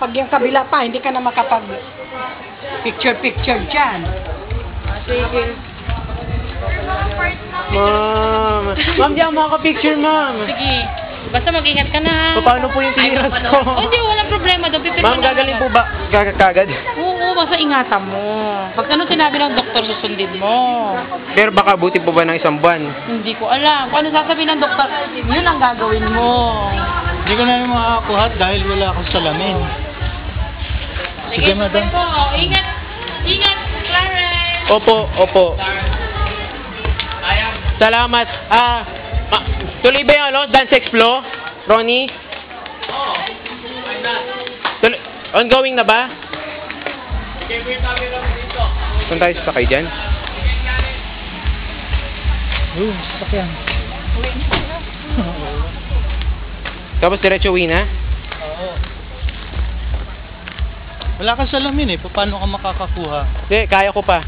Pag yung kabila pa, hindi ka na makapag picture dyan. Sige. Ma'am, di ako makaka-picture, ma'am. Sige. Basta mag-ingat ka na. Paano po yung tiniras ko? Oh, hindi, walang problema doon. Ma'am, gagaling po ba? Kagad? Oo, basta ingatan mo. Pag ano sinabi ng doktor, susundin mo. Pero baka buti po ba ng isang buwan? Hindi ko alam. Kung ano sasabihin ng doktor, yun ang gagawin mo. Hindi ko na yung makakuha dahil wala akong salamin. Sige, madam. Po. Ingat. Ingat, Clarence. Opo. Salamat. Tuloy ba yung Dance Explore? Ronnie? Ongoing na ba? Kung tayo sasakay dyan? Sakyan. Tapos diretso uwi na? Oo. Wala kang salamin eh. Paano ka makakakuha? Hindi, kaya ko pa.